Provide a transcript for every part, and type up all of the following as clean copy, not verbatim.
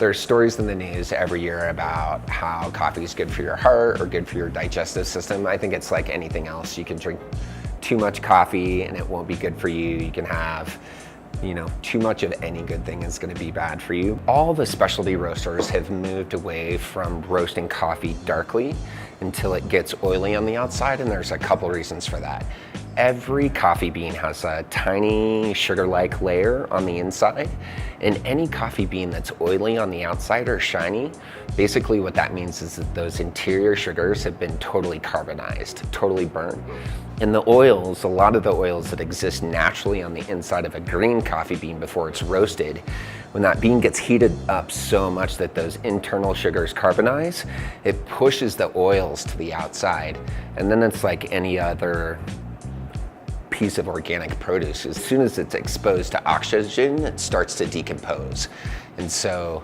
There's stories in the news every year about how coffee is good for your heart or good for your digestive system. I think it's like anything else. You can drink too much coffee and it won't be good for you. You can have, too much of any good thing is going to be bad for you. All the specialty roasters have moved away from roasting coffee darkly until it gets oily on the outside, and there's a couple reasons for that. Every coffee bean has a tiny sugar-like layer on the inside, and any coffee bean that's oily on the outside or shiny, basically what that means is that those interior sugars have been totally carbonized, totally burned. And the oils, a lot of the oils that exist naturally on the inside of a green coffee bean before it's roasted, when that bean gets heated up so much that those internal sugars carbonize, it pushes the oils to the outside. And then it's like any other piece of organic produce. As soon as it's exposed to oxygen, it starts to decompose. And so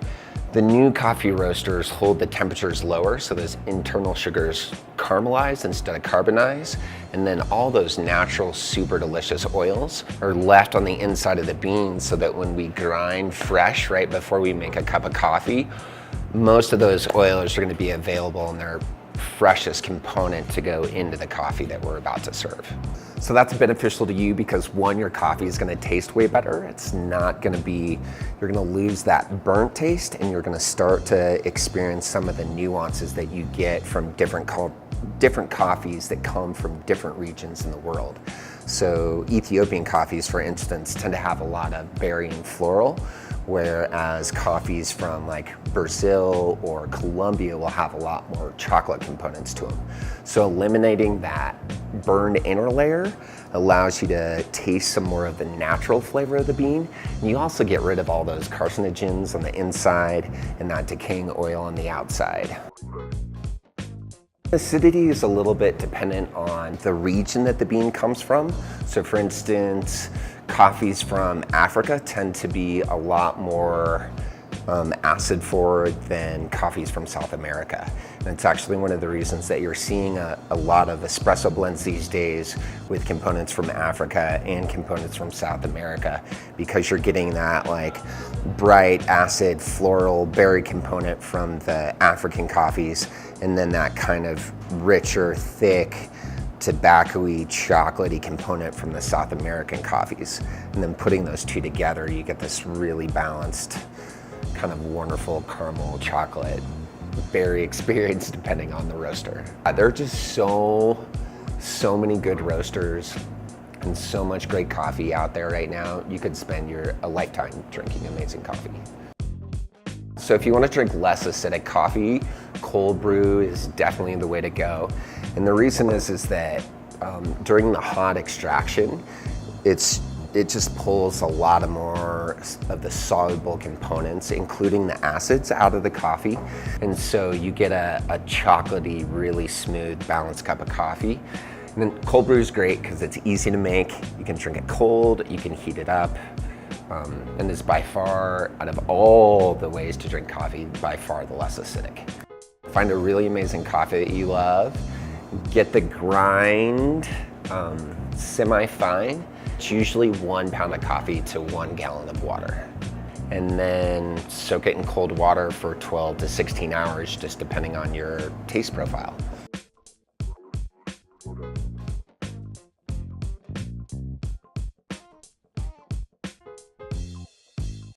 the new coffee roasters hold the temperatures lower so those internal sugars caramelize instead of carbonize, and then all those natural super delicious oils are left on the inside of the bean so that when we grind fresh right before we make a cup of coffee, most of those oils are going to be available in their freshest component to go into the coffee that we're about to serve. So that's beneficial to you because one, your coffee is going to taste way better. It's not going to be, you're going to lose that burnt taste, and you're going to start to experience some of the nuances that you get from different coffees that come from different regions in the world. So Ethiopian coffees, for instance, tend to have a lot of berry and floral, whereas coffees from like Brazil or Colombia will have a lot more chocolate components to them. So eliminating that burned inner layer allows you to taste some more of the natural flavor of the bean. And you also get rid of all those carcinogens on the inside and that decaying oil on the outside. Acidity is a little bit dependent on the region that the bean comes from. So for instance, coffees from Africa tend to be a lot more acid forward than coffees from South America. And it's actually one of the reasons that you're seeing a lot of espresso blends these days with components from Africa and components from South America, because you're getting that like bright acid floral berry component from the African coffees, and then that kind of richer, thick, tobacco-y, chocolatey component from the South American coffees. And then putting those two together, you get this really balanced, kind of wonderful caramel chocolate berry experience depending on the roaster. There are just so many good roasters and so much great coffee out there right now. You could spend a lifetime drinking amazing coffee. So if you want to drink less acidic coffee, cold brew is definitely the way to go. And the reason is that during the hot extraction, it just pulls a lot more of the soluble components, including the acids, out of the coffee. And so you get a chocolatey, really smooth, balanced cup of coffee. And then cold brew is great because it's easy to make. You can drink it cold, you can heat it up. And is by far, out of all the ways to drink coffee, by far the less acidic. Find a really amazing coffee that you love, get the grind semi-fine. It's usually 1 pound of coffee to 1 gallon of water. And then soak it in cold water for 12 to 16 hours, just depending on your taste profile.